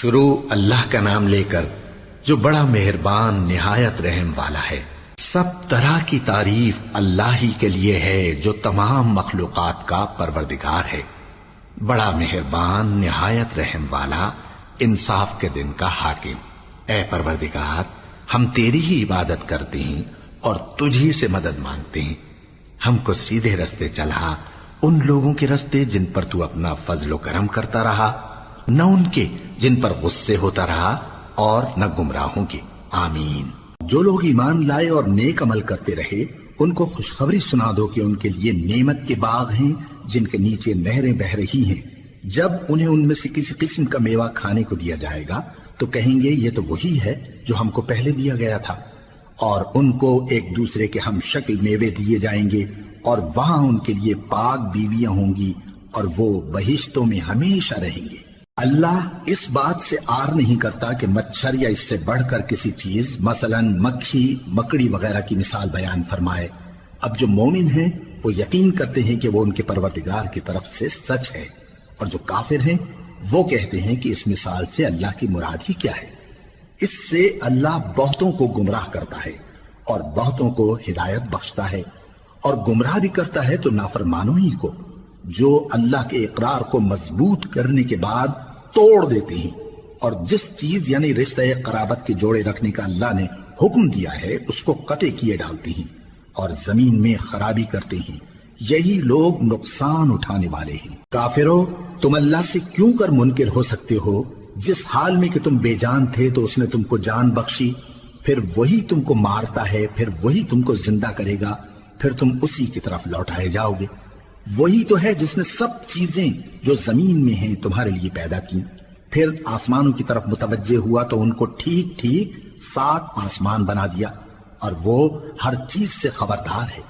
شروع اللہ کا نام لے کر جو بڑا مہربان نہایت رحم والا ہے۔ سب طرح کی تعریف اللہ ہی کے لیے ہے جو تمام مخلوقات کا پروردگار ہے، بڑا مہربان نہایت رحم والا، انصاف کے دن کا حاکم۔ اے پروردگار، ہم تیری ہی عبادت کرتے ہیں اور تجھی سے مدد مانگتے ہیں۔ ہم کو سیدھے رستے چلا، ان لوگوں کے رستے جن پر تو اپنا فضل و کرم کرتا رہا، نہ ان کے جن پر غصے ہوتا رہا، اور نہ گمراہوں کے۔ آمین۔ جو لوگ ایمان لائے اور نیک عمل کرتے رہے ان کو خوشخبری سنا دو کہ ان کے لیے نعمت کے باغ ہیں جن کے نیچے نہریں بہ رہی ہیں۔ جب انہیں ان میں سے کسی قسم کا میوہ کھانے کو دیا جائے گا تو کہیں گے یہ تو وہی ہے جو ہم کو پہلے دیا گیا تھا، اور ان کو ایک دوسرے کے ہم شکل میوے دیے جائیں گے، اور وہاں ان کے لیے پاک بیویاں ہوں گی اور وہ بہشتوں میں ہمیشہ رہیں گے۔ اللہ اس بات سے آر نہیں کرتا کہ مچھر یا اس سے بڑھ کر کسی چیز مثلا مکھی، مکڑی وغیرہ کی مثال بیان فرمائے۔ اب جو مومن ہیں وہ یقین کرتے ہیں کہ وہ ان کے پروردگار کی طرف سے سچ ہے، اور جو کافر ہیں وہ کہتے ہیں کہ اس مثال سے اللہ کی مراد ہی کیا ہے۔ اس سے اللہ بہتوں کو گمراہ کرتا ہے اور بہتوں کو ہدایت بخشتا ہے، اور گمراہ بھی کرتا ہے تو نافرمانوں ہی کو، جو اللہ کے اقرار کو مضبوط کرنے کے بعد توڑ دیتے ہیں، اور جس چیز یعنی رشتہ قرابت کے جوڑے رکھنے کا اللہ نے حکم دیا ہے اس کو قطع کیے ڈالتے ہیں، اور زمین میں خرابی کرتے ہیں۔ یہی لوگ نقصان اٹھانے والے ہیں۔ کافرو، تم اللہ سے کیوں کر منکر ہو سکتے ہو؟ جس حال میں کہ تم بے جان تھے تو اس نے تم کو جان بخشی، پھر وہی تم کو مارتا ہے، پھر وہی تم کو زندہ کرے گا، پھر تم اسی کی طرف لوٹائے جاؤ گے۔ وہی تو ہے جس نے سب چیزیں جو زمین میں ہیں تمہارے لیے پیدا کی، پھر آسمانوں کی طرف متوجہ ہوا تو ان کو ٹھیک ٹھیک 7 آسمان بنا دیا، اور وہ ہر چیز سے خبردار ہے۔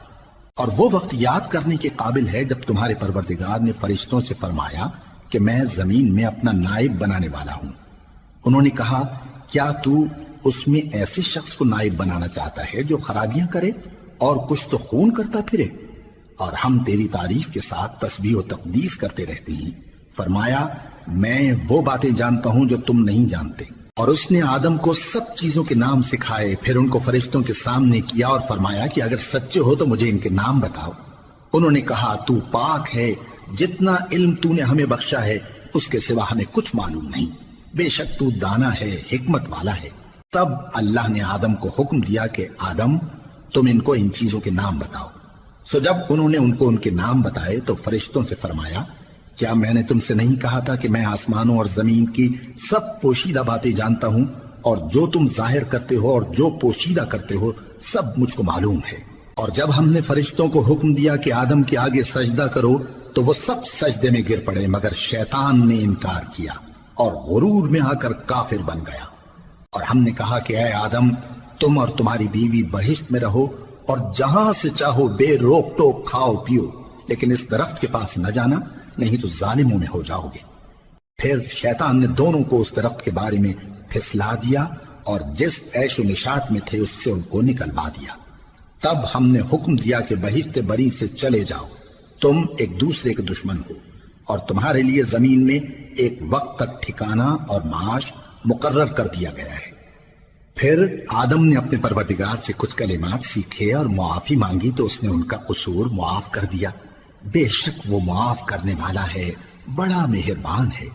اور وہ وقت یاد کرنے کے قابل ہے جب تمہارے پروردگار نے فرشتوں سے فرمایا کہ میں زمین میں اپنا نائب بنانے والا ہوں۔ انہوں نے کہا، کیا تو اس میں ایسے شخص کو نائب بنانا چاہتا ہے جو خرابیاں کرے اور کچھ تو خون کرتا پھرے؟ اور ہم تیری تعریف کے ساتھ تسبیح و تقدیس کرتے رہتے ہیں۔ فرمایا، میں وہ باتیں جانتا ہوں جو تم نہیں جانتے۔ اور اس نے آدم کو سب چیزوں کے نام سکھائے، پھر ان کو فرشتوں کے سامنے کیا اور فرمایا کہ اگر سچے ہو تو مجھے ان کے نام بتاؤ۔ انہوں نے کہا، تو پاک ہے، جتنا علم تو نے ہمیں بخشا ہے اس کے سوا ہمیں کچھ معلوم نہیں، بے شک تو دانا ہے، حکمت والا ہے۔ تب اللہ نے آدم کو حکم دیا کہ آدم، تم ان کو ان چیزوں کے نام بتاؤ۔ سو جب انہوں نے ان کو ان کے نام بتائے تو فرشتوں سے فرمایا، کیا میں نے تم سے نہیں کہا تھا کہ میں آسمانوں اور زمین کی سب پوشیدہ باتیں جانتا ہوں، اور جو تم ظاہر کرتے ہو اور جو پوشیدہ کرتے ہو سب مجھ کو معلوم ہے۔ اور جب ہم نے فرشتوں کو حکم دیا کہ آدم کے آگے سجدہ کرو تو وہ سب سجدے میں گر پڑے مگر شیطان نے انکار کیا اور غرور میں آ کر کافر بن گیا۔ اور ہم نے کہا کہ اے آدم، تم اور تمہاری بیوی بہشت میں رہو اور جہاں سے چاہو بے روک ٹوک کھاؤ پیو، لیکن اس درخت کے پاس نہ جانا، نہیں تو ظالموں میں ہو جاؤ گے۔ پھر شیطان نے دونوں کو اس درخت کے بارے میں پھسلا دیا اور جس عیش و نشاط میں تھے اس سے ان کو نکلوا دیا۔ تب ہم نے حکم دیا کہ بہشت بری سے چلے جاؤ، تم ایک دوسرے کے دشمن ہو، اور تمہارے لیے زمین میں ایک وقت تک ٹھکانہ اور معاش مقرر کر دیا گیا ہے۔ پھر آدم نے اپنے پروردگار سے کچھ کلمات سیکھے اور معافی مانگی تو اس نے ان کا قصور معاف کر دیا۔ بے شک وہ معاف کرنے والا ہے، بڑا مہربان ہے۔